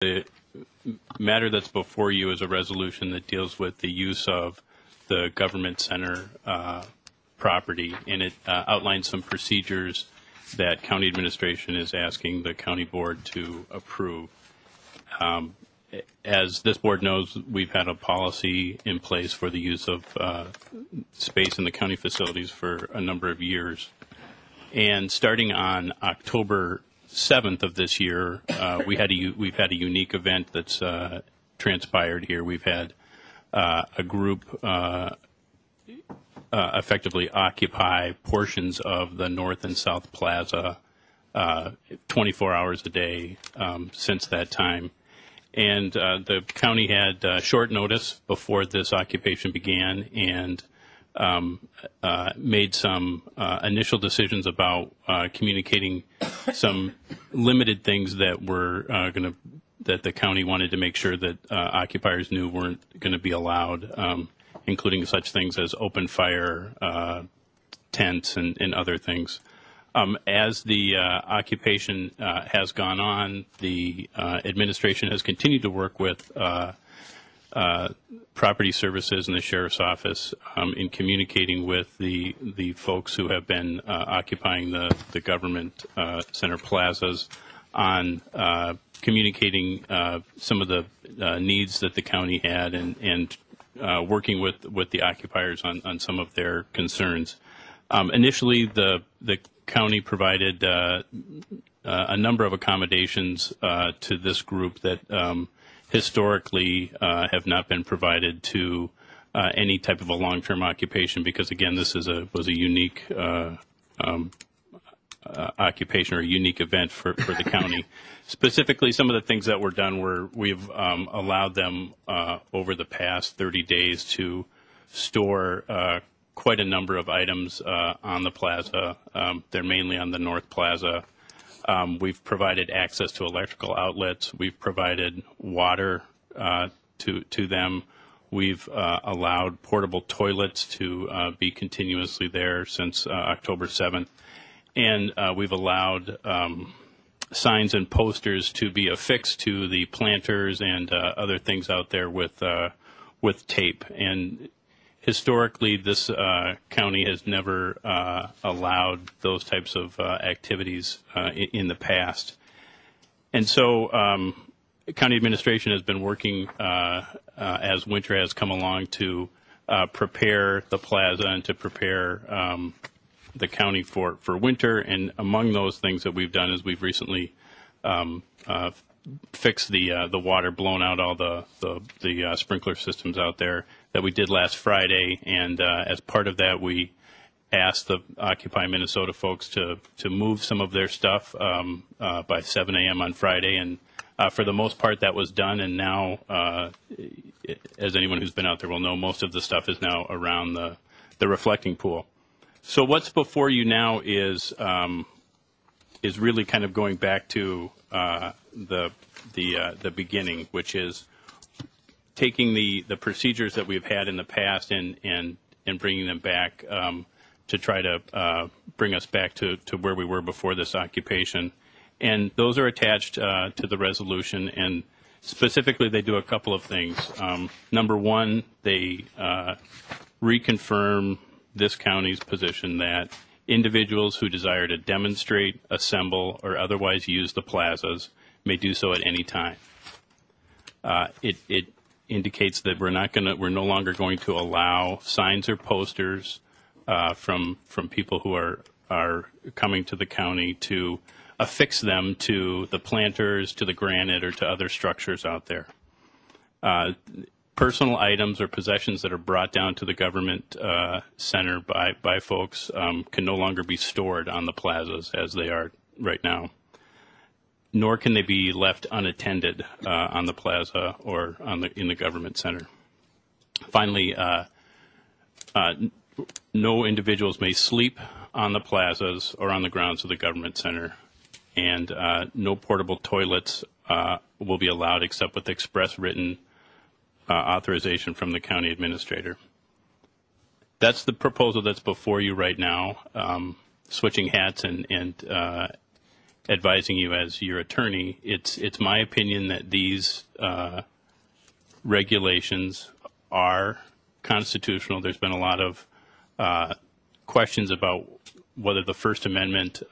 The matter that's before you is a resolution that deals with the use of the government center property, and it outlines some procedures that county administration is asking the county board to approve. As this board knows, we've had a policy in place for the use of space in the county facilities for a number of years. And starting on October 7th of this year, we've had a unique event that's transpired here. We've had a group effectively occupy portions of the North and South Plaza 24 hours a day since that time. And the county had short notice before this occupation began and made some initial decisions about communicating some limited things that were that the county wanted to make sure that occupiers knew weren't going to be allowed, including such things as open fire, tents, and other things. As the occupation has gone on, the administration has continued to work with property services and the sheriff's office in communicating with the folks who have been occupying the government center plazas on communicating some of the needs that the county had and working with the occupiers on some of their concerns. Initially, the county provided a number of accommodations to this group that historically have not been provided to any type of a long-term occupation, because again, this was a unique occupation or a unique event for the county. Specifically, some of the things that were done were we've allowed them over the past 30 days to store quite a number of items on the plaza. They're mainly on the North Plaza. We've provided access to electrical outlets. We've provided water to them. We've allowed portable toilets to be continuously there since October 7th. And we've allowed signs and posters to be affixed to the planters and other things out there with tape. And historically, this county has never allowed those types of activities in the past. And so county administration has been working as winter has come along to prepare the plaza and to prepare the county for winter. And among those things that we've done is we've recently fixed the water, blown out all the sprinkler systems out there that we did last Friday, and as part of that, we asked the Occupy Minnesota folks to move some of their stuff by 7 a.m. on Friday, and for the most part, that was done. And now, as anyone who's been out there will know, most of the stuff is now around the reflecting pool. So what's before you now is really kind of going back to the beginning, which is taking the procedures that we've had in the past and bringing them back to try to bring us back to where we were before this occupation. And those are attached to the resolution, and specifically they do a couple of things. Number one, they reconfirm this county's position that individuals who desire to demonstrate, assemble, or otherwise use the plazas may do so at any time. It indicates that we're no longer going to allow signs or posters from people who are coming to the county to affix them to the planters, to the granite, or to other structures out there. Personal items or possessions that are brought down to the government center by folks can no longer be stored on the plazas as they are right now, nor can they be left unattended on the plaza or in the government center. Finally, no individuals may sleep on the plazas or on the grounds of the government center, and no portable toilets will be allowed except with express written authorization from the county administrator. That's the proposal that's before you right now. Switching hats and advising you as your attorney. It's my opinion that these regulations are constitutional. There's been a lot of questions about whether the First Amendment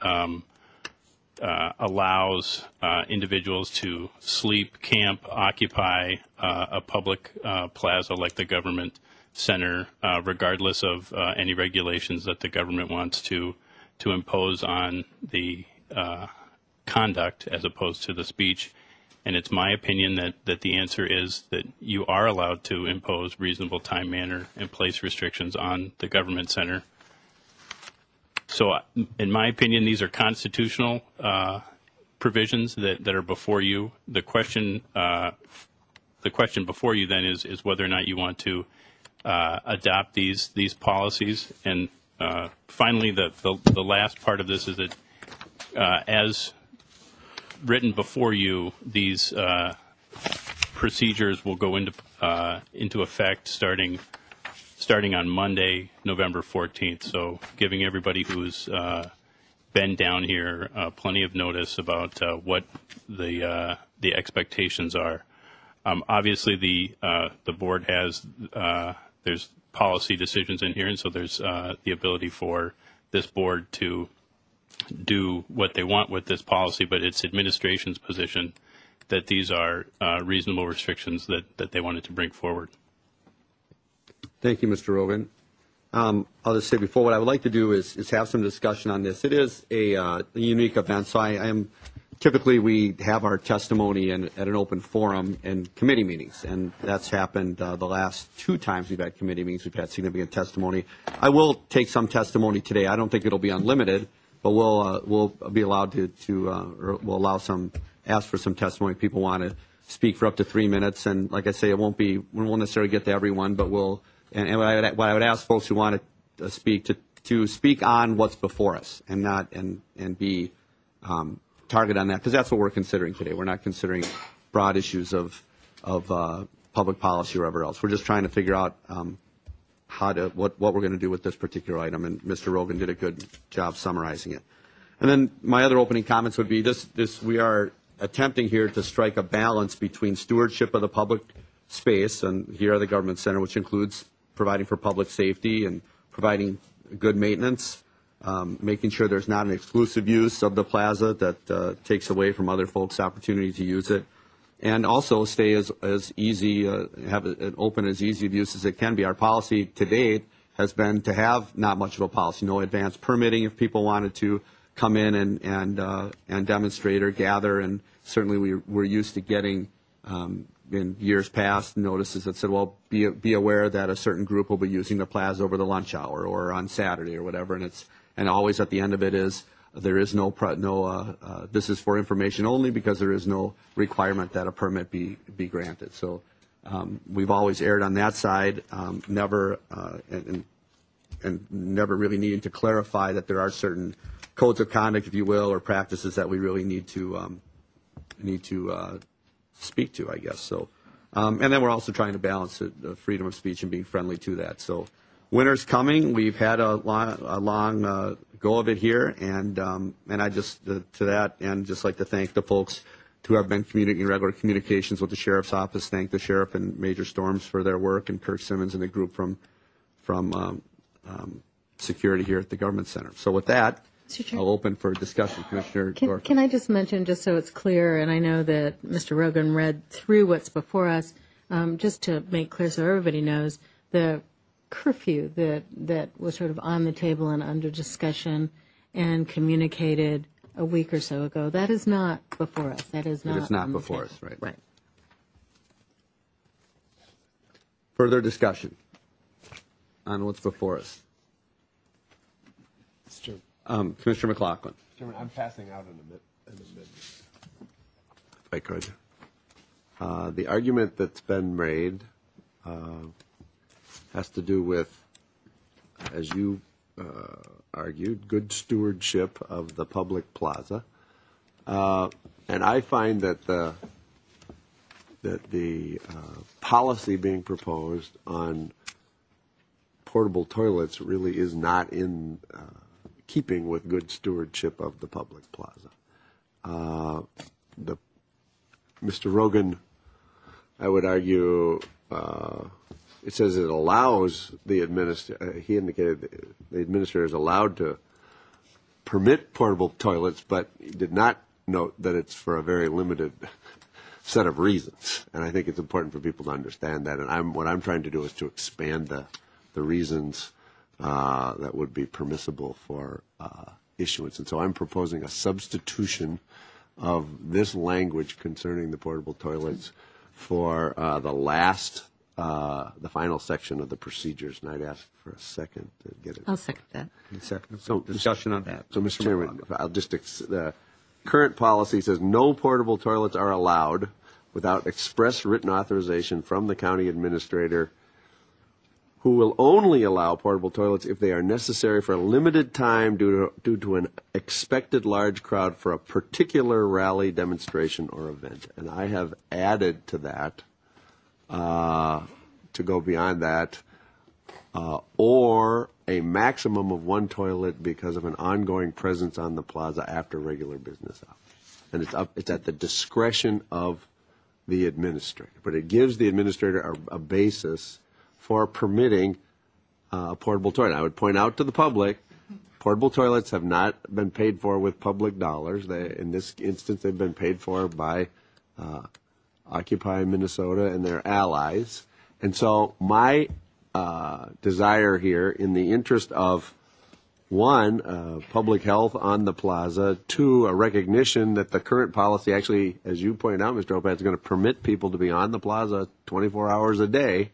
allows individuals to sleep, camp, occupy a public plaza like the government center, regardless of any regulations that the government wants to impose on the conduct as opposed to the speech. And it's my opinion that the answer is that you are allowed to impose reasonable time, manner, and place restrictions on the government center. So in my opinion, these are constitutional provisions that are before you. The question before you then is whether or not you want to adopt these policies. And finally, the last part of this is that as written before you, these procedures will go into effect starting on Monday, November 14th. So giving everybody who's been down here plenty of notice about what the expectations are. Obviously, the board has there's policy decisions in here, and so there's the ability for this board to do what they want with this policy, but it's administration's position that these are reasonable restrictions that they wanted to bring forward. Thank you, Mr. Rogan. I'll just say before, what I would like to do is have some discussion on this. It is a unique event, so I am typically we have our testimony at an open forum in committee meetings, and that's happened the last 2 times we've had committee meetings. We've had significant testimony. I will take some testimony today. I don't think it'll be unlimited, but we'll be allowed or we'll allow ask for some testimony if people want to speak for up to 3 minutes. And like I say, we won't necessarily get to everyone, but and what I would ask folks who want to speak to speak on what's before us and not and be target on that, because that's what we're considering today. We're not considering broad issues of public policy or whatever else. We're just trying to figure out what we're going to do with this particular item, and Mr. Rogan did a good job summarizing it. And then my other opening comments would be this we are attempting here to strike a balance between stewardship of the public space, and here are the government center, which includes providing for public safety and providing good maintenance, making sure there's not an exclusive use of the plaza that takes away from other folks' opportunity to use it, and also stay as easy, have it open as easy of use as it can be. Our policy to date has been to have not much of a policy, no advance permitting if people wanted to come in and demonstrate or gather, and certainly we're used to getting in years past notices that said, well, be aware that a certain group will be using the plaza over the lunch hour or on Saturday or whatever, and always at the end of it is there is this is for information only, because there is no requirement that a permit be granted. So we've always erred on that side, never never really needing to clarify that there are certain codes of conduct, if you will, or practices that we really need to speak to, I guess. So, and then we're also trying to balance the freedom of speech and being friendly to that. So, winter's coming. We've had a long go of it here, and I just to that end just like to thank the folks who have been communicating regular communications with the sheriff's office. Thank the sheriff and Major Storms for their work, and Kirk Simmons and the group from security here at the government center. So with that, I'll open for discussion. Commissioner Dorfman. Can I just mention, just so it's clear, and I know that Mr. Rogan read through what's before us, just to make clear so everybody knows, the curfew that was sort of on the table and under discussion and communicated a week or so ago, that is not before us. That is not. It is not before us, right? Right. Further discussion on what's before us. Commissioner McLaughlin. Chairman, I'm passing out in a minute. If I could. The argument that's been made has to do with, as you argued, good stewardship of the public plaza. And I find that the policy being proposed on portable toilets really is not in keeping with good stewardship of the public plaza. Mr. Rogan, I would argue, it says it allows the he indicated the administrator is allowed to permit portable toilets, but he did not note that it's for a very limited set of reasons. And I think it's important for people to understand that. And what I'm trying to do is to expand the reasons that would be permissible for issuance. And so I'm proposing a substitution of this language concerning the portable toilets for the final section of the procedures. And I'd ask for a second to get it. I'll second that. Second. So Discussion on that. So, Mr. Chairman, I'll just the current policy says no portable toilets are allowed without express written authorization from the county administrator, who will only allow portable toilets if they are necessary for a limited time due to an expected large crowd for a particular rally, demonstration, or event. And I have added to that, to go beyond that, or a maximum of one toilet because of an ongoing presence on the plaza after regular business hours. And it's at the discretion of the administrator. But it gives the administrator a basis for permitting a portable toilet. I would point out to the public, portable toilets have not been paid for with public dollars. In this instance, they've been paid for by Occupy Minnesota and their allies. And so my desire here, in the interest of, one, public health on the plaza, two, a recognition that the current policy actually, as you pointed out, Mr. Opad, is going to permit people to be on the plaza 24 hours a day,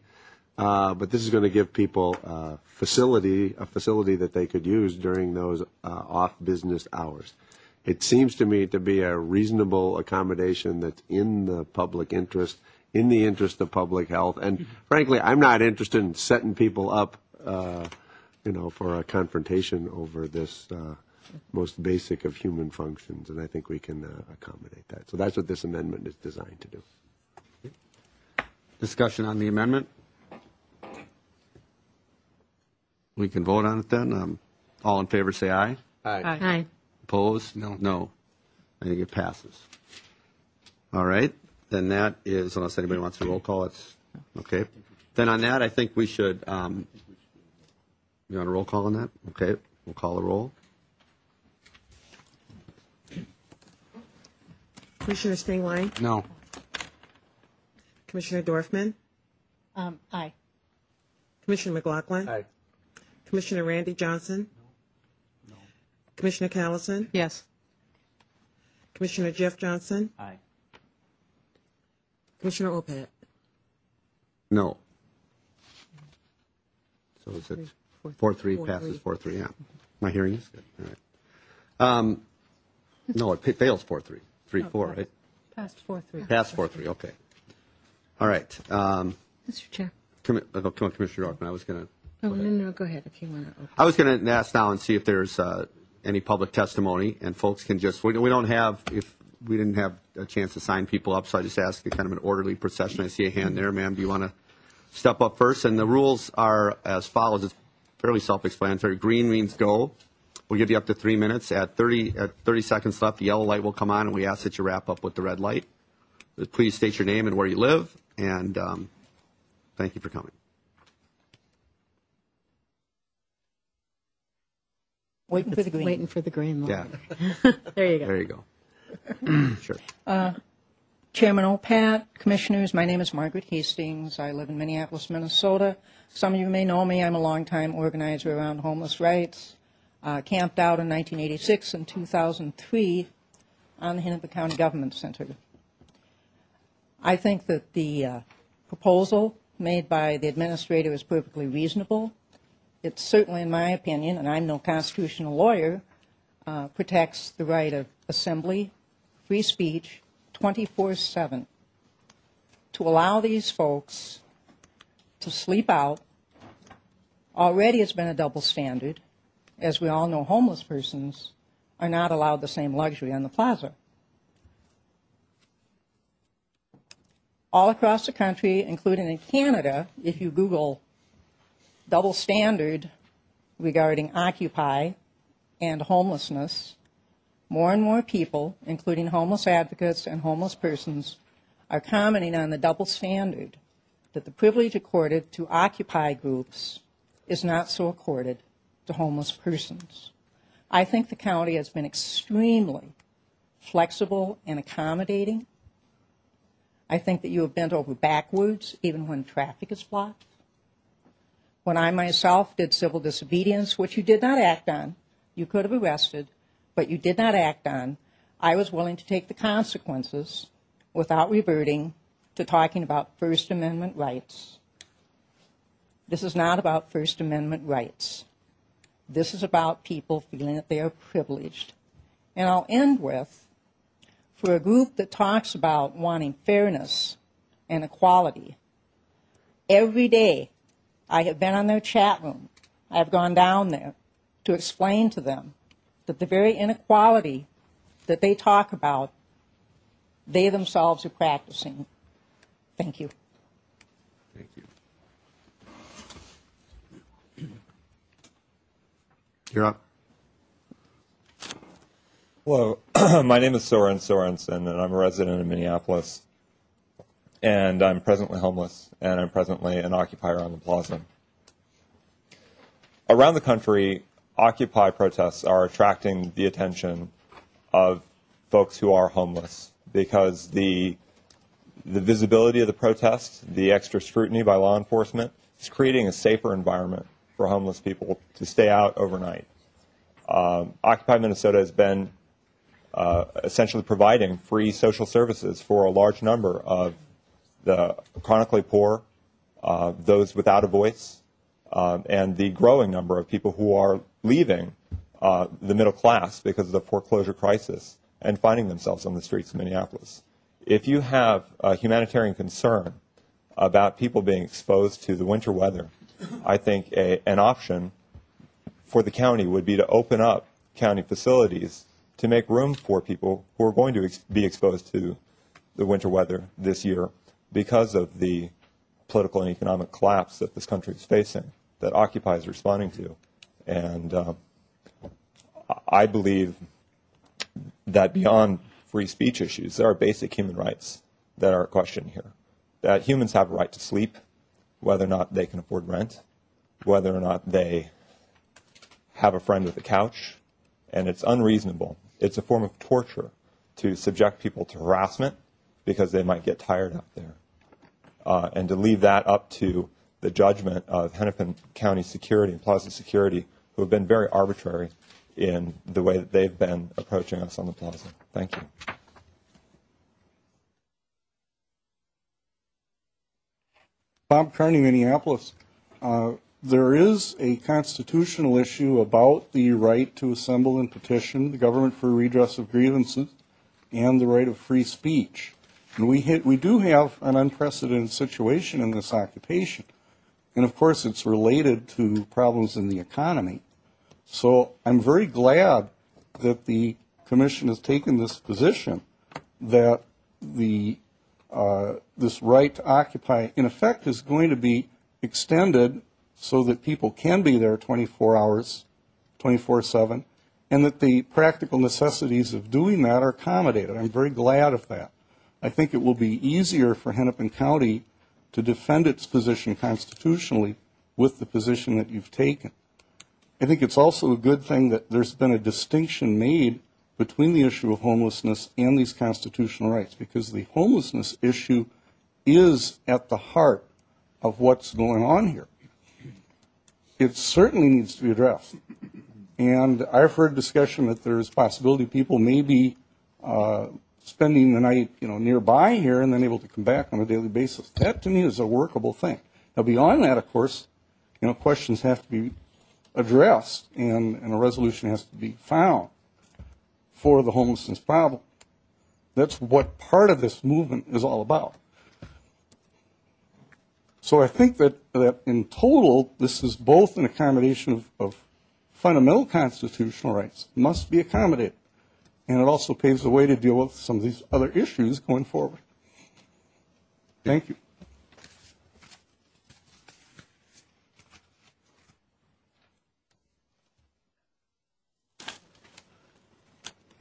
but this is going to give people a facility that they could use during those off-business hours. It seems to me to be a reasonable accommodation that's in the public interest, in the interest of public health. And frankly, I'm not interested in setting people up, for a confrontation over this most basic of human functions. And I think we can accommodate that. So that's what this amendment is designed to do. Discussion on the amendment? We can vote on it then. All in favor say aye. Aye. Opposed? No. I think it passes. All right. Then that is, unless anybody wants a roll call, it's okay. Then on that, I think we should, you want a roll call on that? Okay. We'll call the roll. Commissioner Stingline? No. Commissioner Dorfman? Aye. Commissioner McLaughlin? Aye. Commissioner Randy Johnson? No. Commissioner Callison? Yes. Commissioner Jeff Johnson? Aye. Commissioner Opad? No. So is it 4-3 passes 4-3? Yeah. My hearing is good. All right. No, it fails 4-3. 3-4, right? Passed 4-3. Pass 4-3. Okay. All right. Mr. Chair. Come on, Commissioner Dorfman. I was going to. Oh, no, go ahead if you want to. I was going to ask now and see if there's any public testimony, and folks can just. We don't have if we didn't have a chance to sign people up, so I just asked kind of an orderly procession. I see a hand there, ma'am. Do you want to step up first? And the rules are as follows. It's fairly self-explanatory. Green means go. We'll give you up to 3 minutes. At 30 seconds left, the yellow light will come on, and we ask that you wrap up with the red light. Please state your name and where you live, and thank you for coming. Waiting for the green. Waiting for the green light. Yeah. There you go. There you go. Sure. Chairman Opad, Commissioners, my name is Margaret Hastings. I live in Minneapolis, Minnesota. Some of you may know me. I'm a longtime organizer around homeless rights. Camped out in 1986 and 2003 on the Hennepin County Government Center. I think that the proposal made by the administrator is perfectly reasonable. It certainly, in my opinion, and I'm no constitutional lawyer, protects the right of assembly, free speech, 24/7. To allow these folks to sleep out, already it's been a double standard. As we all know, homeless persons are not allowed the same luxury on the plaza. All across the country, including in Canada, if you Google double standard regarding Occupy and homelessness, more and more people, including homeless advocates and homeless persons, are commenting on the double standard that the privilege accorded to Occupy groups is not so accorded to homeless persons. I think the county has been extremely flexible and accommodating. I think that you have bent over backwards even when traffic is blocked. When I myself did civil disobedience, which you did not act on, you could have arrested, but you did not act on, I was willing to take the consequences without reverting to talking about First Amendment rights. This is not about First Amendment rights. This is about people feeling that they are privileged. And I'll end with, for a group that talks about wanting fairness and equality, every day I have been on their chat room. I have gone down there to explain to them that the very inequality that they talk about, they themselves are practicing. Thank you. Thank you. You're up. Hello, my name is Soren Sorensen, and I'm a resident in Minneapolis. And I'm presently homeless, and I'm presently an occupier on the plaza. Around the country, Occupy protests are attracting the attention of folks who are homeless because the visibility of the protest, the extra scrutiny by law enforcement, is creating a safer environment for homeless people to stay out overnight. Occupy Minnesota has been essentially providing free social services for a large number of the chronically poor, those without a voice, and the growing number of people who are leaving the middle class because of the foreclosure crisis and finding themselves on the streets of Minneapolis. If you have a humanitarian concern about people being exposed to the winter weather, I think an option for the county would be to open up county facilities to make room for people who are going to be exposed to the winter weather this year because of the political and economic collapse that this country is facing, that Occupy is responding to. And I believe that beyond free speech issues, there are basic human rights that are at question here. That humans have a right to sleep, whether or not they can afford rent, whether or not they have a friend with a couch, and it's unreasonable. It's a form of torture to subject people to harassment because they might get tired out there. And to leave that up to the judgment of Hennepin County Security and Plaza Security, who have been very arbitrary in the way that they've been approaching us on the plaza. Thank you. Bob Carney, Minneapolis. There is a constitutional issue about the right to assemble and petition the government for redress of grievances and the right of free speech. And we do have an unprecedented situation in this occupation. And of course, it's related to problems in the economy. So I'm very glad that the commission has taken this position that the this right to occupy, in effect, is going to be extended so that people can be there 24 hours, 24/7, and that the practical necessities of doing that are accommodated. I'm very glad of that. I think it will be easier for Hennepin County to defend its position constitutionally with the position that you've taken. I think it's also a good thing that there's been a distinction made between the issue of homelessness and these constitutional rights, because the homelessness issue is at the heart of what's going on here. It certainly needs to be addressed. And I've heard discussion that there's possibility people may be spending the night, nearby here and then able to come back on a daily basis. That, to me, is a workable thing. Now, beyond that, of course, questions have to be addressed and a resolution has to be found for the homelessness problem. That's what part of this movement is all about. So I think that in total, this is both an accommodation of fundamental constitutional rights, must be accommodated, and it also paves the way to deal with some of these other issues going forward. Thank you.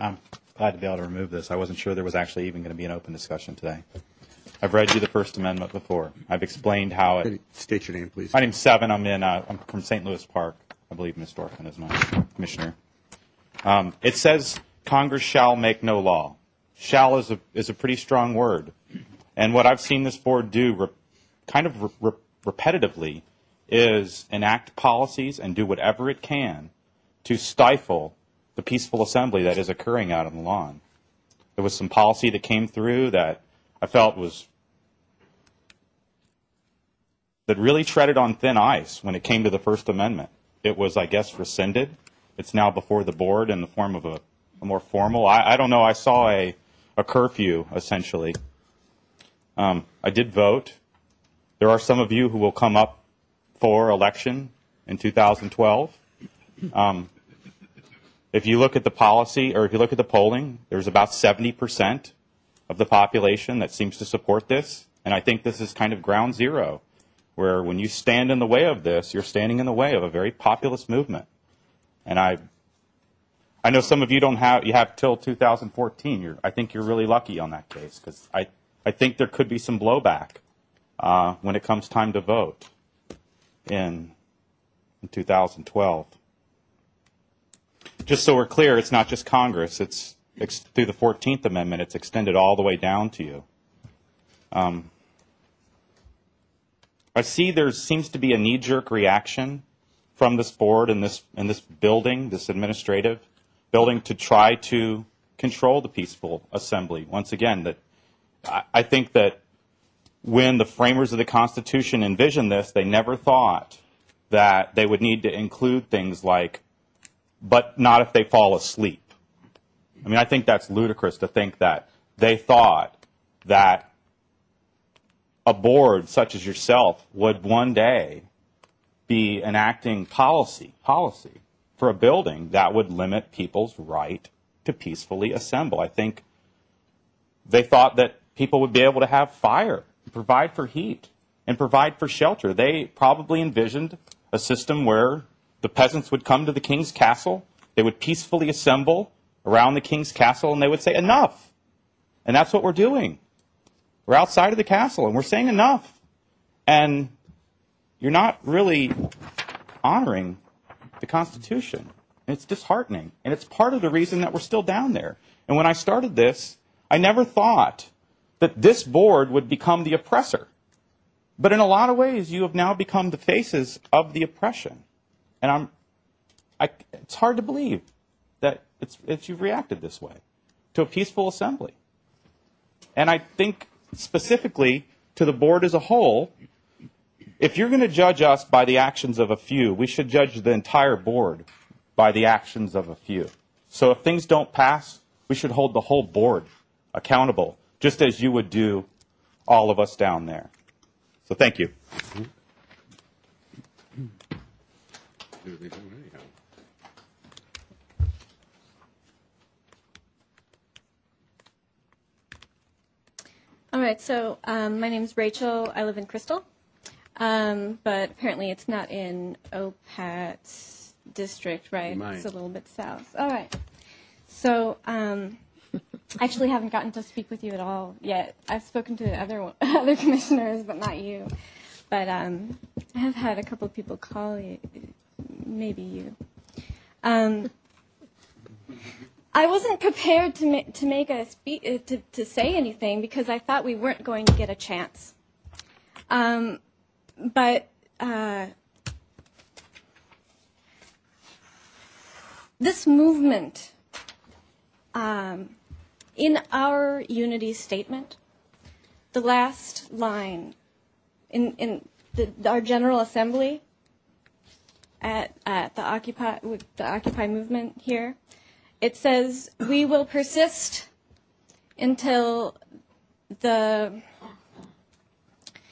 I'm glad to be able to remove this. I wasn't sure there was actually even going to be an open discussion today. I've read you the First Amendment before. I've explained how it... State your name, please. My name's Seven. I'm from St. Louis Park. I believe Ms. Dorfman is my commissioner. It says Congress shall make no law. Shall is a pretty strong word. And what I've seen this board do repetitively is enact policies and do whatever it can to stifle the peaceful assembly that is occurring out on the lawn. There was some policy that came through that I felt that really treaded on thin ice when it came to the First Amendment. It was, I guess, rescinded. It's now before the board in the form of a more formal. I don't know. I saw a curfew, essentially. I did vote. There are some of you who will come up for election in 2012. If you look at the policy, or if you look at the polling, there's about 70% of the population that seems to support this. And I think this is kind of ground zero, where when you stand in the way of this, you're standing in the way of a very populist movement. And I know some of you you have till 2014. I think you're really lucky on that case, because I think there could be some blowback when it comes time to vote in 2012. Just so we're clear, it's not just Congress. It's through the 14th Amendment. It's extended all the way down to you. I see there seems to be a knee-jerk reaction from this board and this building, this administrative building, to try to control the peaceful assembly. Once again, that I think that when the framers of the Constitution envisioned this, they never thought that they would need to include things like, but not if they fall asleep. I mean, I think that's ludicrous to think that they thought that a board such as yourself would one day be enacting policy for a building that would limit people's right to peacefully assemble. I think they thought that people would be able to have fire, provide for heat, and provide for shelter. They probably envisioned a system where the peasants would come to the king's castle, they would peacefully assemble around the king's castle, and they would say, enough. And that's what we're doing. We're outside of the castle, and we're saying enough. And you're not really honoring the Constitution. And it's disheartening. And it's part of the reason that we're still down there. And when I started this, I never thought that this board would become the oppressor. But in a lot of ways, you have now become the faces of the oppression. And it's hard to believe that you've reacted this way to a peaceful assembly. And I think specifically to the board as a whole, if you're going to judge us by the actions of a few, we should judge the entire board by the actions of a few. So if things don't pass, we should hold the whole board accountable, just as you would do all of us down there. So thank you. All right, so my name is Rachel. I live in Crystal, but apparently it's not in OPAT's district, right? It's a little bit south. All right. So I actually haven't gotten to speak with you at all yet. I've spoken to other commissioners, but not you. But I have had a couple of people call you, maybe you. I wasn't prepared to make a to say anything because I thought we weren't going to get a chance. But this movement, in our unity statement, the last line in our General Assembly at the Occupy movement here, it says, we will persist until the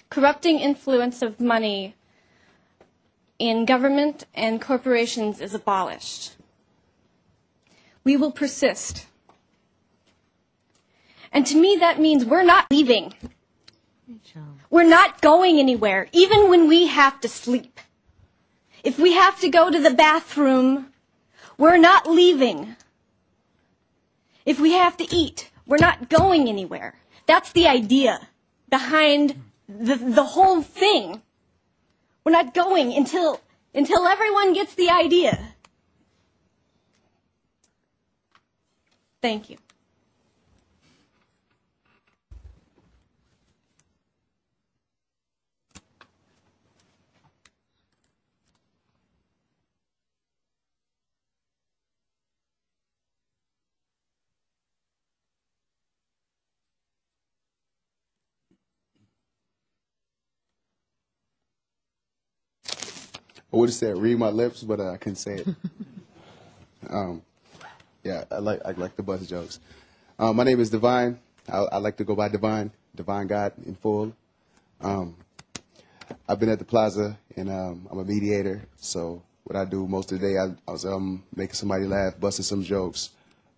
corrupting influence of money in government and corporations is abolished. We will persist. And to me, that means we're not leaving. We're not going anywhere, even when we have to sleep. If we have to go to the bathroom, we're not leaving. If we have to eat, we're not going anywhere. That's the idea behind the whole thing. We're not going until everyone gets the idea. Thank you. I would have said read my lips, but I couldn't say it. Yeah, I like the bus jokes. My name is Divine. I like to go by Divine God in full. I've been at the plaza, and I'm a mediator. So what I do most of the day, I was making somebody laugh, busting some jokes,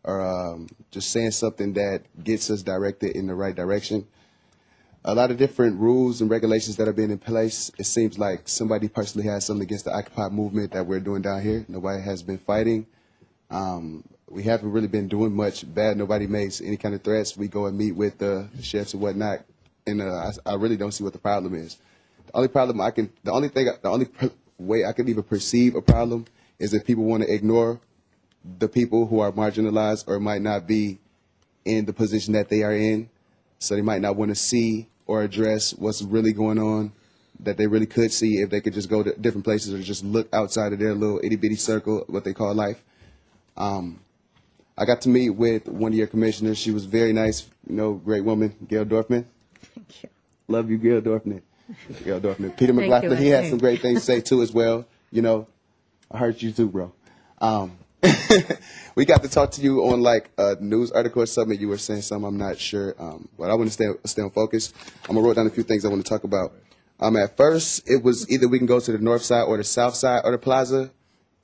or just saying something that gets us directed in the right direction. A lot of different rules and regulations that have been in place. It seems like somebody personally has something against the Occupy movement that we're doing down here. Nobody has been fighting. We haven't really been doing much bad. Nobody makes any kind of threats. We go and meet with the sheriffs and whatnot, and I really don't see what the problem is. The only way I can even perceive a problem is if people want to ignore the people who are marginalized or might not be in the position that they are in, so they might not want to see or address what's really going on that they really could see if they could just go to different places or just look outside of their little itty-bitty circle, what they call life. I got to meet with one of your commissioners. She was very nice, great woman, Gail Dorfman. Thank you. Love you, Gail Dorfman. Gail Dorfman. Peter McLaughlin, he had some great things to say, too, as well. I heard you, too, bro. We got to talk to you on, like, a news article or something. You were saying something, I'm not sure. But I want to stay on focus. I'm going to write down a few things I want to talk about. At first, it was either we can go to the north side or the south side of the plaza.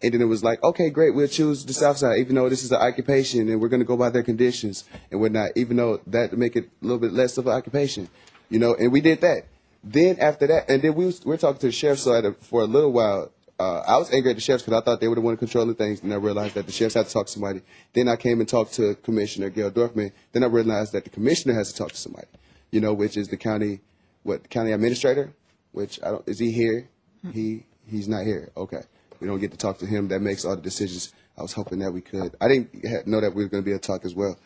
And then it was like, okay, great, we'll choose the south side, even though this is an occupation, and we're going to go by their conditions and whatnot, even though that make it a little bit less of an occupation, and we did that. Then after that, and then we were talking to the sheriff for a little while. I was angry at the sheriffs because I thought they were the one controlling things, and I realized that the sheriffs had to talk to somebody. Then I came and talked to Commissioner Gail Dorfman. Then I realized that the commissioner has to talk to somebody, which is the county administrator, is he here? He's not here. Okay. We don't get to talk to him. That makes all the decisions. I was hoping that we could. I didn't know that we were going to be able to talk as well.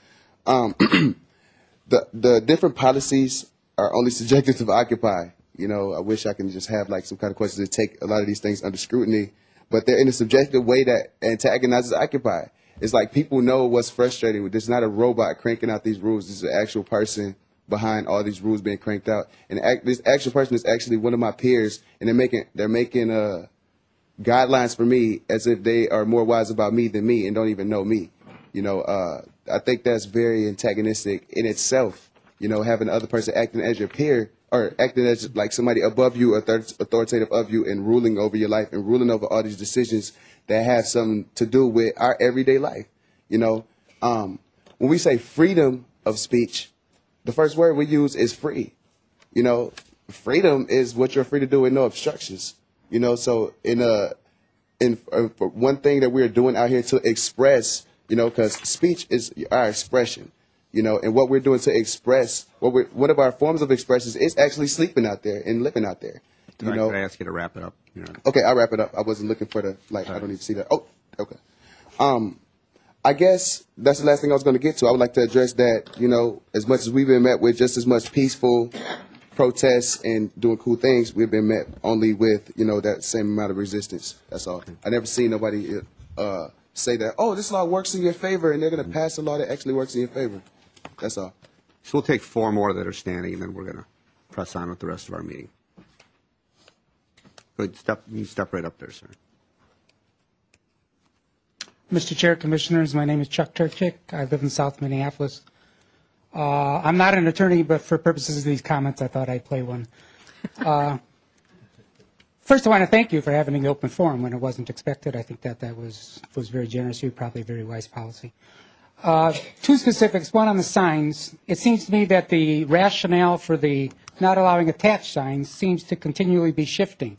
The different policies are only subjective to Occupy. I wish I can just have like some kind of questions to take a lot of these things under scrutiny, but they're in a subjective way that antagonizes Occupy. It's like people know what's frustrating with. There's not a robot cranking out these rules. This is an actual person behind all these rules being cranked out, and this actual person is actually one of my peers, and they're making guidelines for me as if they are more wise about me than me and don't even know me. I think that's very antagonistic in itself. Having the other person acting as your peer or acting as like somebody above you, authoritative of you, and ruling over your life and ruling over all these decisions that have something to do with our everyday life. When we say freedom of speech, the first word we use is free. Freedom is what you're free to do with no obstructions. So for one thing that we're doing out here to express, because speech is our expression, and what we're doing to express, one of our forms of expressions is actually sleeping out there and living out there. Can I ask you to wrap it up? Okay, I'll wrap it up. I wasn't looking for I don't even see that. Oh, okay. I guess that's the last thing I was going to get to. I would like to address that, as much as we've been met with just as much peaceful protests and doing cool things, we've been met only with, that same amount of resistance. That's all. I never seen nobody say that, oh, this law works in your favor, and they're going to pass a law that actually works in your favor. That's all. So we'll take 4 more that are standing, and then we're going to press on with the rest of our meeting. Good. You step right up there, sir. Mr. Chair, Commissioners, my name is Chuck Turchik. I live in South Minneapolis. I'm not an attorney, but for purposes of these comments, I thought I'd play one. First, I want to thank you for having an open forum when it wasn't expected. I think that was very generous of you, probably a very wise policy. 2 specifics, one on the signs. It seems to me that the rationale for the not allowing attached signs seems to continually be shifting.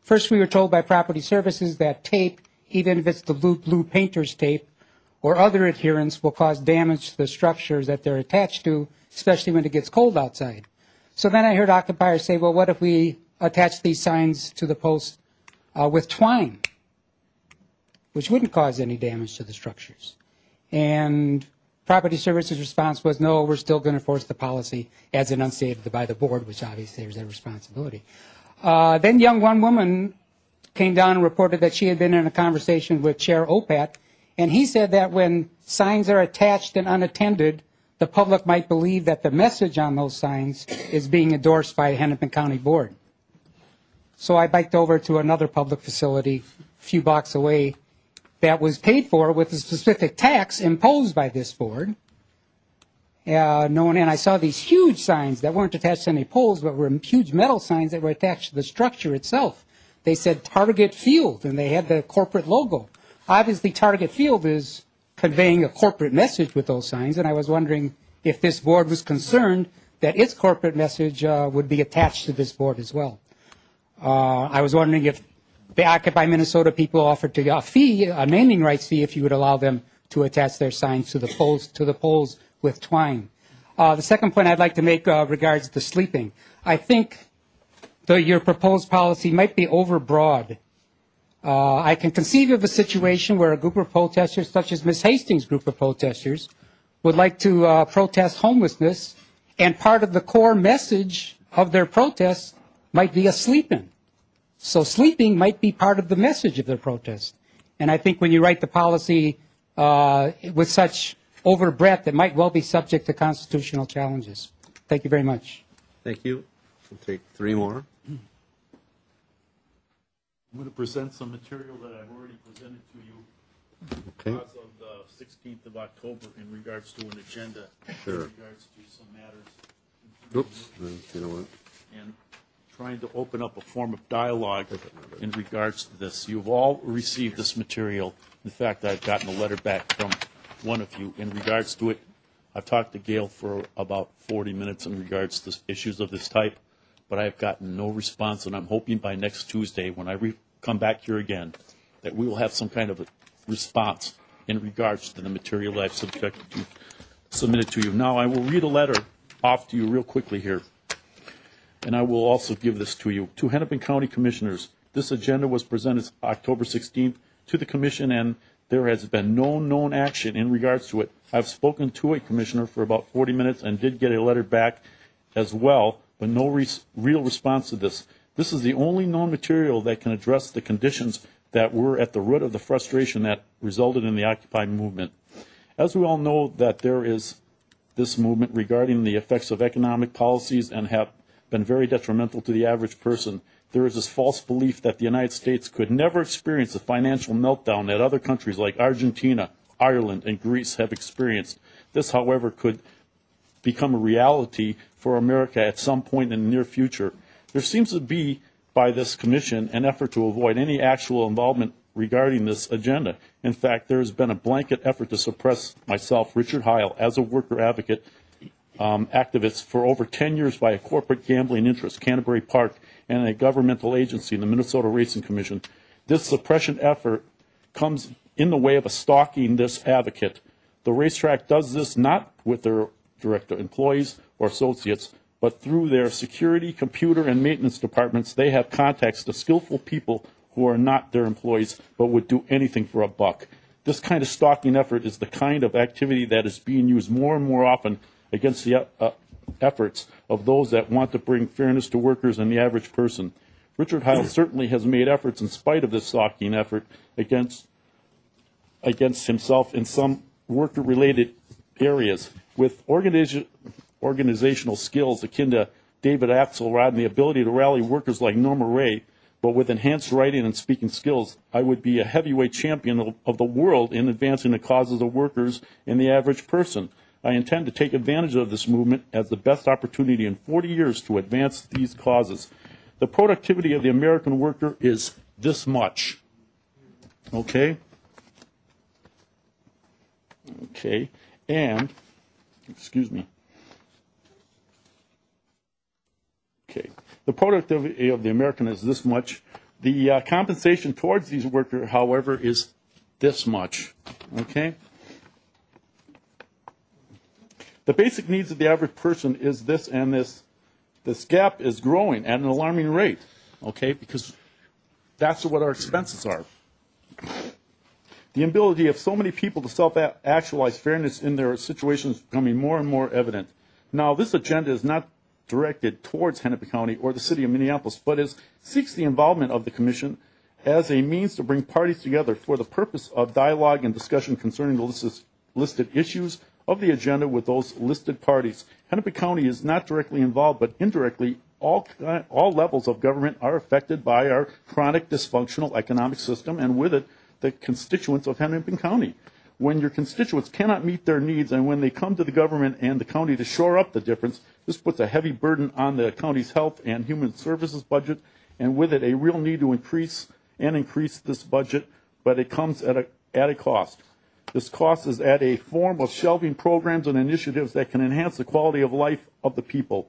First, we were told by Property Services that tape, even if it's the blue painter's tape, or other adherents will cause damage to the structures that they're attached to, especially when it gets cold outside. So then I heard occupiers say, well, what if we attach these signs to the posts with twine, which wouldn't cause any damage to the structures? And Property Services' response was, no, we're still going to enforce the policy as enunciated by the board, which obviously is their responsibility. Then one woman came down and reported that she had been in a conversation with Chair OPAT, and he said that when signs are attached and unattended, the public might believe that the message on those signs is being endorsed by a Hennepin County board. So I biked over to another public facility a few blocks away that was paid for with a specific tax imposed by this board. And I saw these huge signs that weren't attached to any poles, but were huge metal signs that were attached to the structure itself. They said Target Field, and they had the corporate logo. Obviously, Target Field is conveying a corporate message with those signs, and I was wondering if this board was concerned that its corporate message would be attached to this board as well. I was wondering if the Occupy Minnesota people offered to a fee, a naming rights fee, if you would allow them to attach their signs to the poles with twine. The second point I'd like to make regards to sleeping. I think your proposed policy might be overbroad. I can conceive of a situation where a group of protesters, such as Ms. Hastings' group of protesters, would like to protest homelessness, and part of the core message of their protest might be a sleep-in. So sleeping might be part of the message of their protest. And I think when you write the policy with such overbreadth, it might well be subject to constitutional challenges. Thank you very much. Thank you. We'll take three more. I'm going to present some material that I've already presented to you as of the 16th of October in regards to an agenda, Sure. in regards to some matters. Oops. You know what? And trying to open up a form of dialogue in regards to this. You've all received this material. In fact, I've gotten a letter back from one of you in regards to it. I've talked to Gail for about 40 minutes in regards to issues of this type, but I've gotten no response, and I'm hoping by next Tuesday, when I come back here again, that we will have some kind of a response in regards to the material that I've submitted to you. Now, I will read a letter off to you real quickly here, and I will also give this to you. To Hennepin County Commissioners, this agenda was presented October 16th to the Commission, and there has been no known action in regards to it. I've spoken to a commissioner for about 40 minutes and did get a letter back as well, but no real response to this. This is the only known material that can address the conditions that were at the root of the frustration that resulted in the Occupy movement. As we all know that there is this movement regarding the effects of economic policies and have been very detrimental to the average person, there is this false belief that the United States could never experience the financial meltdown that other countries like Argentina, Ireland, and Greece have experienced. This, however, could become a reality for America at some point in the near future. There seems to be, by this commission, an effort to avoid any actual involvement regarding this agenda. In fact, there has been a blanket effort to suppress myself, Richard Heil, as a worker advocate activist for over 10 years by a corporate gambling interest, Canterbury Park, and a governmental agency, the Minnesota Racing Commission. This suppression effort comes in the way of stalking this advocate. The racetrack does this not with their direct employees or associates, but through their security, computer, and maintenance departments. They have contacts to skillful people who are not their employees but would do anything for a buck. This kind of stalking effort is the kind of activity that is being used more and more often against the efforts of those that want to bring fairness to workers and the average person. Richard Heil certainly has made efforts in spite of this stalking effort against himself in some worker-related areas. With organizational skills akin to David Axelrod and the ability to rally workers like Norma Ray, but with enhanced writing and speaking skills, I would be a heavyweight champion of the world in advancing the causes of workers and the average person. I intend to take advantage of this movement as the best opportunity in 40 years to advance these causes. The productivity of the American worker is this much. Okay? Okay. And, excuse me. Okay. The productivity of the American is this much. The compensation towards these workers, however, is this much. Okay? The basic needs of the average person is this, and this gap is growing at an alarming rate, okay, because that's what our expenses are. The ability of so many people to self-actualize fairness in their situations is becoming more and more evident. Now, this agenda is not directed towards Hennepin County or the city of Minneapolis, but seeks the involvement of the Commission as a means to bring parties together for the purpose of dialogue and discussion concerning the listed issues of the agenda with those listed parties. Hennepin County is not directly involved, but indirectly all levels of government are affected by our chronic dysfunctional economic system, and with it, the constituents of Hennepin County. When your constituents cannot meet their needs, and when they come to the government and the county to shore up the difference, this puts a heavy burden on the county's health and human services budget, and with it, a real need to increase this budget, but it comes at a cost. This cost is at a form of shelving programs and initiatives that can enhance the quality of life of the people.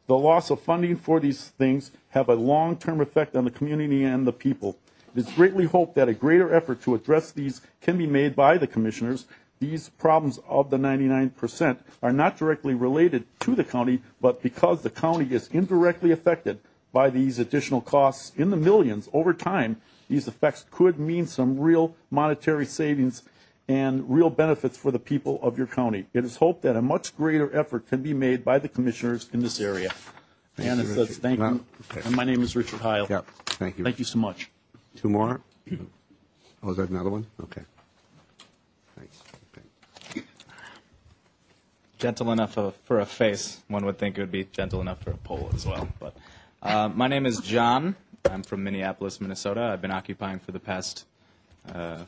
The loss of funding for these things have a long-term effect on the community and the people. It is greatly hoped that a greater effort to address these can be made by the commissioners. These problems of the 99% are not directly related to the county, but because the county is indirectly affected by these additional costs in the millions over time, these effects could mean some real monetary savings and real benefits for the people of your county. It is hoped that a much greater effort can be made by the commissioners in this area. And it says thank you. And my name is Richard Heil. Yep. Thank you. Thank you so much. Two more? Oh, is that another one? Okay. Thanks. Okay. Gentle enough for a face. One would think it would be gentle enough for a poll as well. But my name is John. I'm from Minneapolis, Minnesota. I've been occupying for the past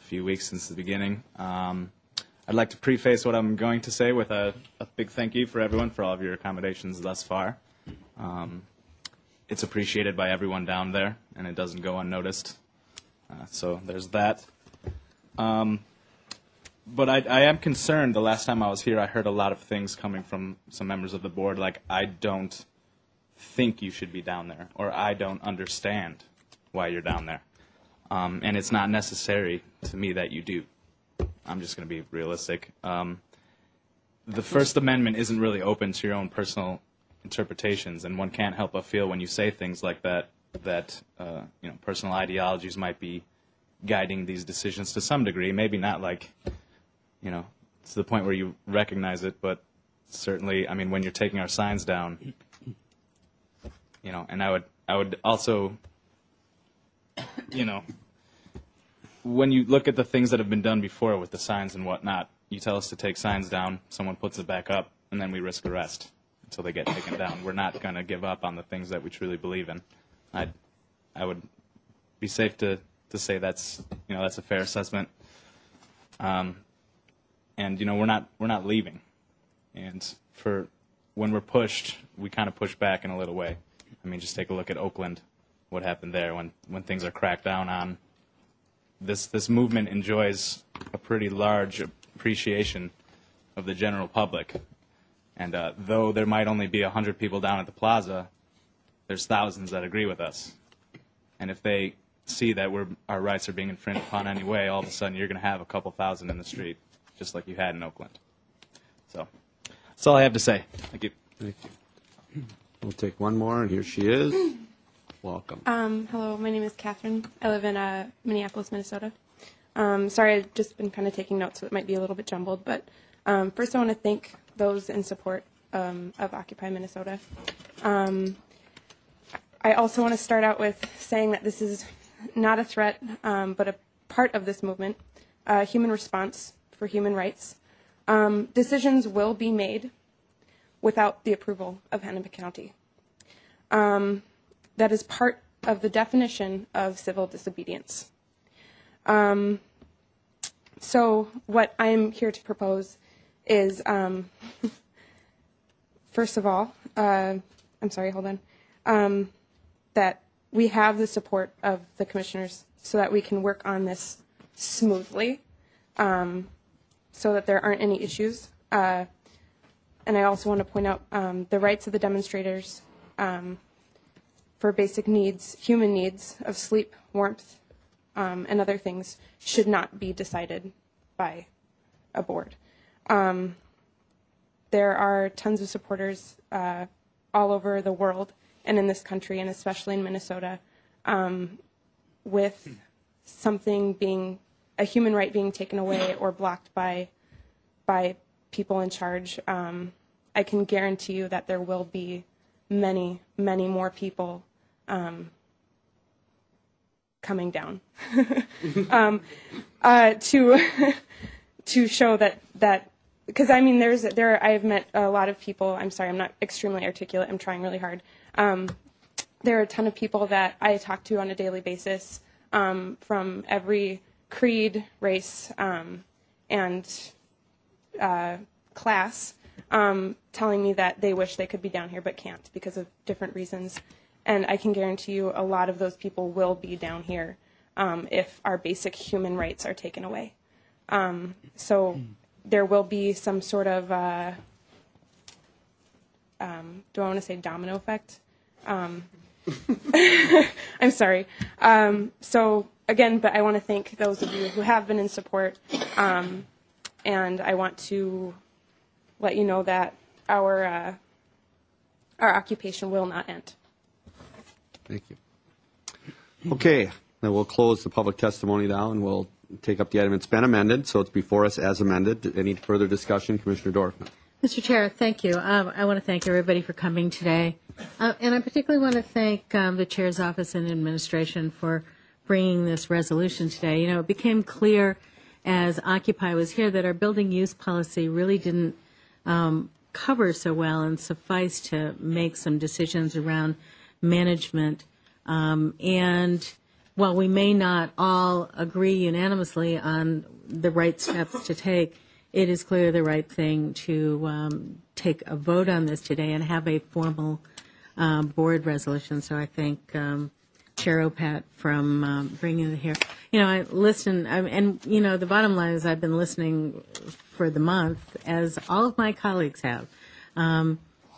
few weeks since the beginning. I'd like to preface what I'm going to say with a big thank you for everyone for all of your accommodations thus far. It's appreciated by everyone down there, and it doesn't go unnoticed. So there's that. But I am concerned. The last time I was here, I heard a lot of things coming from some members of the board, like I don't think you should be down there, or I don't understand why you're down there. And it's not necessary to me that you do. I'm just going to be realistic. The First Amendment isn't really open to your own personal interpretations, and one can't help but feel when you say things like that personal ideologies might be guiding these decisions to some degree. Maybe not like, to the point where you recognize it, but certainly, I mean, when you're taking our signs down, and I would also, when you look at the things that have been done before with the signs and whatnot, you tell us to take signs down, someone puts it back up, and then we risk arrest until they get taken down. We're not going to give up on the things that we truly believe in. I would be safe to say that's a fair assessment. And we're not leaving. And for when we're pushed, we kind of push back in a little way. I mean, just take a look at Oakland, what happened there when things are cracked down on. This movement enjoys a pretty large appreciation of the general public. And though there might only be 100 people down at the plaza, there's thousands that agree with us. And if they see that our rights are being infringed upon anyway, all of a sudden you're going to have a couple thousand in the street, just like you had in Oakland. So that's all I have to say. Thank you. Thank you. We'll take one more, and here she is. Welcome. Hello, my name is Catherine. I live in Minneapolis, Minnesota. Sorry, I've just been kind of taking notes, so it might be a little bit jumbled. But first, I want to thank those in support of Occupy Minnesota. I also want to start out with saying that this is not a threat, but a part of this movement, human response for human rights. Decisions will be made without the approval of Hennepin County. That is part of the definition of civil disobedience. So what I am here to propose is, first of all, that we have the support of the commissioners so that we can work on this smoothly, so that there aren't any issues. And I also want to point out the rights of the demonstrators for basic needs, human needs of sleep, warmth, and other things should not be decided by a board. there are tons of supporters all over the world and in this country, and especially in Minnesota, with something being, a human right being taken away or blocked by people in charge. I can guarantee you that there will be many, many more people coming down to show that because I mean I've met a lot of people. I'm sorry, I'm not extremely articulate. I'm trying really hard. There are a ton of people that I talk to on a daily basis from every creed, race, and class, telling me that they wish they could be down here but can't because of different reasons. And I can guarantee you a lot of those people will be down here if our basic human rights are taken away. So there will be some sort of, do I want to say domino effect? I'm sorry. So again, but I want to thank those of you who have been in support. And I want to let you know that our occupation will not end. Thank you. Okay, then we'll close the public testimony now, and we'll take up the item. It's been amended, so it's before us as amended. Any further discussion? Commissioner Dorfman. Mr. Chair, thank you. I want to thank everybody for coming today. And I particularly want to thank the Chair's office and administration for bringing this resolution today. You know, it became clear as Occupy was here that our building use policy really didn't cover so well and suffice to make some decisions around management. And while we may not all agree unanimously on the right steps to take, it is clearly the right thing to take a vote on this today and have a formal board resolution. So I thank Chair Opat from bringing it here. You know, I listen, and you know, the bottom line is I've been listening for the month, as all of my colleagues have.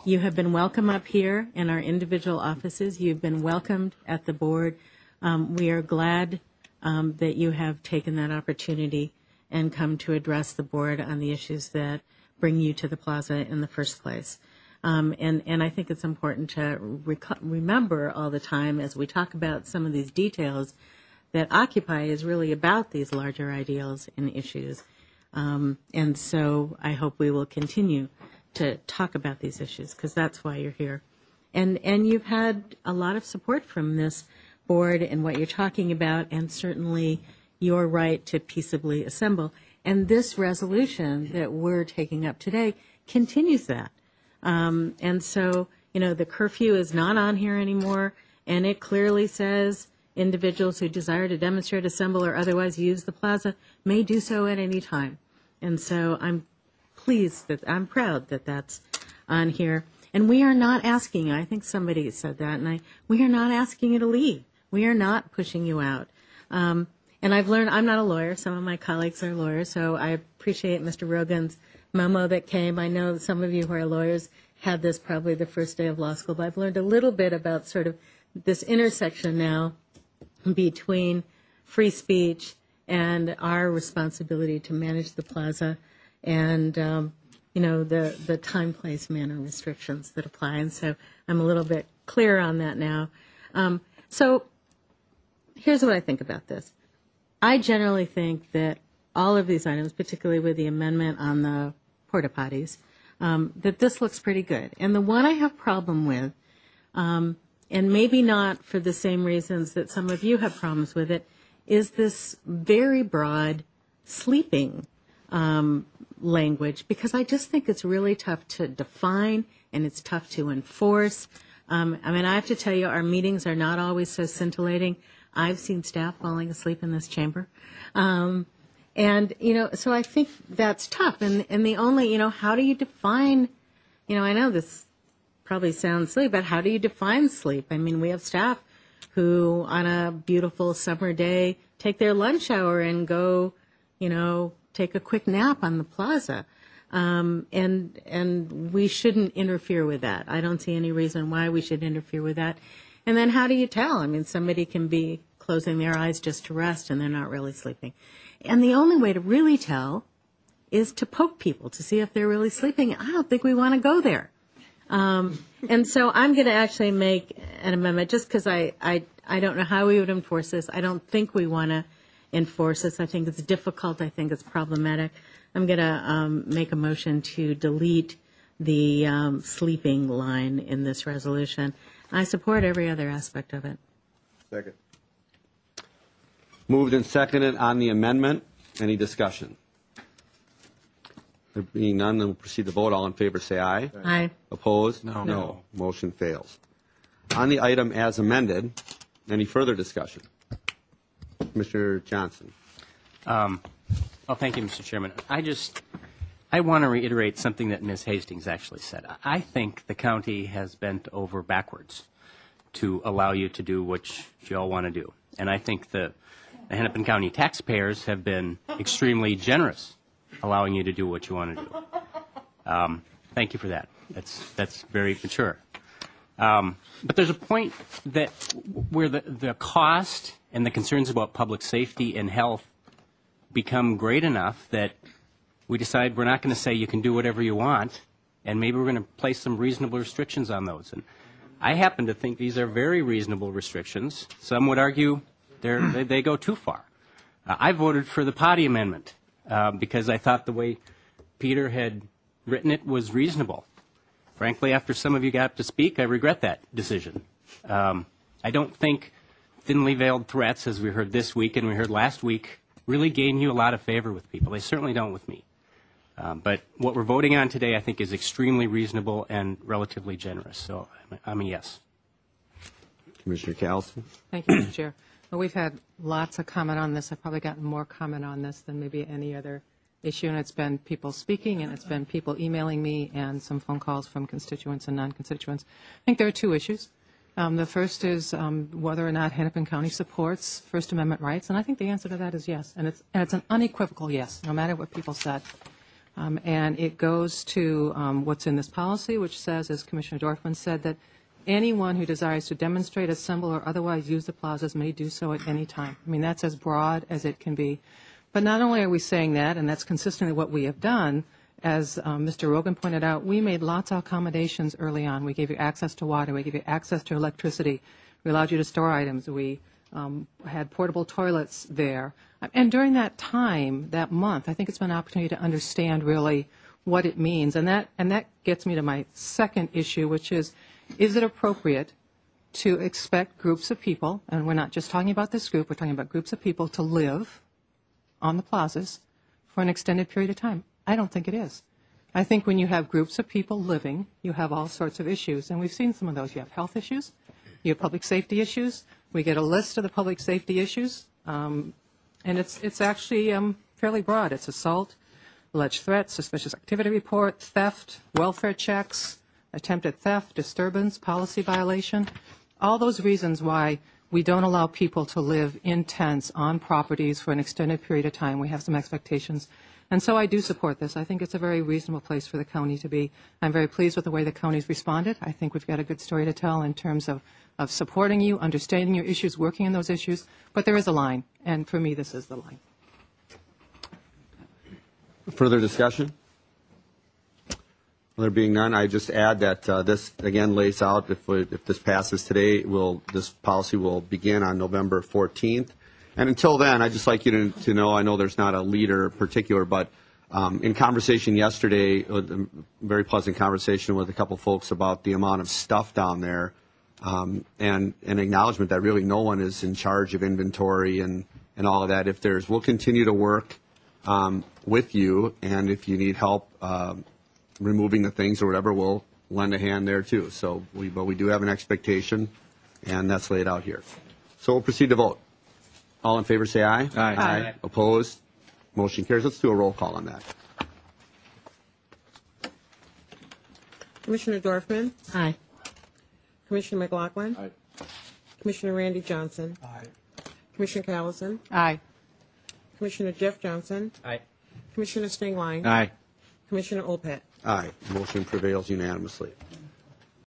You have been welcome up here in our individual offices. You've been welcomed at the board. We are glad that you have taken that opportunity and come to address the board on the issues that bring you to the plaza in the first place. And I think it's important to remember all the time as we talk about some of these details that Occupy is really about these larger ideals and issues. And so I hope we will continue to talk about these issues because that's why you're here. And you've had a lot of support from this board and what you're talking about, and certainly your right to peaceably assemble. And this resolution that we're taking up today continues that. And so, you know, the curfew is not on here anymore, and it clearly says individuals who desire to demonstrate, assemble, or otherwise use the plaza may do so at any time. And so I'm proud that that's on here. And we are not asking, I think somebody said that, and we are not asking you to leave. We are not pushing you out. And I've learned, I'm not a lawyer. Some of my colleagues are lawyers, so I appreciate Mr. Rogan's memo that came. I know that some of you who are lawyers had this probably the first day of law school, but I've learned a little bit about sort of this intersection now between free speech and our responsibility to manage the plaza and, you know, the time, place, manner restrictions that apply. And so I'm a little bit clearer on that now. So here's what I think about this. I generally think that all of these items, particularly with the amendment on the porta potties, that this looks pretty good. And the one I have problem with, and maybe not for the same reasons that some of you have problems with it, is this very broad sleeping language, because I just think it's really tough to define and it's tough to enforce. I mean, I have to tell you, our meetings are not always so scintillating. I've seen staff falling asleep in this chamber. And, you know, so I think that's tough. And the only, you know, how do you define, you know, I know this probably sounds silly, but how do you define sleep? I mean, we have staff who on a beautiful summer day take their lunch hour and go, you know, take a quick nap on the plaza. And we shouldn't interfere with that. I don't see any reason why we should interfere with that. And then how do you tell? I mean, somebody can be closing their eyes just to rest and they're not really sleeping. And the only way to really tell is to poke people to see if they're really sleeping. I don't think we want to go there. And so I'm going to actually make an amendment just because I don't know how we would enforce this. I don't think we want to enforce this. I think it's difficult. I think it's problematic. I'm going to make a motion to delete the sleeping line in this resolution. I support every other aspect of it. Second. Moved and seconded on the amendment. Any discussion? There being none, then we'll proceed to vote. All in favor say aye. Aye. Opposed? No. Motion fails. On the item as amended, any further discussion? Commissioner Johnson. Well, thank you, Mr. Chairman. I want to reiterate something that Ms. Hastings actually said. I think the county has bent over backwards to allow you to do what you all want to do. And I think the Hennepin County taxpayers have been extremely generous allowing you to do what you want to do. Thank you for that. That's very mature. But there's a point that where the cost and the concerns about public safety and health become great enough that we decide we're not going to say you can do whatever you want, and maybe we're going to place some reasonable restrictions on those. And I happen to think these are very reasonable restrictions. Some would argue they go too far. I voted for the potty amendment because I thought the way Peter had written it was reasonable. Frankly, after some of you got up to speak, I regret that decision. I don't think thinly veiled threats, as we heard this week and we heard last week, really gain you a lot of favor with people. They certainly don't with me. But what we're voting on today, I think, is extremely reasonable and relatively generous. So I'm a yes. Commissioner Callison. Thank you, Mr. Chair. Well, we've had lots of comment on this. I've probably gotten more comment on this than maybe any other issue, and it's been people speaking, and it's been people emailing me, and some phone calls from constituents and non-constituents. I think there are two issues. The first is whether or not Hennepin County supports First Amendment rights, and I think the answer to that is yes, and it's an unequivocal yes, no matter what people said. And it goes to what's in this policy, which says, as Commissioner Dorfman said, that anyone who desires to demonstrate, assemble, or otherwise use the plazas may do so at any time. I mean, that's as broad as it can be. But not only are we saying that, and that's consistent with what we have done, as Mr. Rogan pointed out, we made lots of accommodations early on. We gave you access to water. We gave you access to electricity. We allowed you to store items. We had portable toilets there. And during that time, that month, I think it's been an opportunity to understand really what it means. And that gets me to my second issue, which is it appropriate to expect groups of people, and we're not just talking about this group, we're talking about groups of people to live on the plazas for an extended period of time? I don't think it is. I think when you have groups of people living, you have all sorts of issues, and we've seen some of those. You have health issues, you have public safety issues. We get a list of the public safety issues, and it's actually fairly broad. It's assault, alleged threats, suspicious activity report, theft, welfare checks, attempted theft, disturbance, policy violation, all those reasons why we don't allow people to live in tents on properties for an extended period of time. We have some expectations. And so I do support this. I think it's a very reasonable place for the county to be. I'm very pleased with the way the county's responded. I think we've got a good story to tell in terms of supporting you, understanding your issues, working on those issues. But there is a line, and for me, this is the line. Further discussion? There being none, I just add that this, again, lays out, if this passes today, this policy will begin on November 14th. And until then, I'd just like you to know, I know there's not a leader in particular, but in conversation yesterday, a very pleasant conversation with a couple folks about the amount of stuff down there, and an acknowledgement that really no one is in charge of inventory and all of that. We'll continue to work with you, and if you need help removing the things or whatever, we'll lend a hand there too. So, but we do have an expectation, and that's laid out here. So we'll proceed to vote. All in favor say aye. Aye. Aye. Opposed? Motion carries. Let's do a roll call on that. Commissioner Dorfman? Aye. Commissioner McLaughlin? Aye. Commissioner Randy Johnson? Aye. Commissioner Callison? Aye. Commissioner Jeff Johnson? Aye. Commissioner Stingline? Aye. Commissioner Olpett? Aye. Motion prevails unanimously.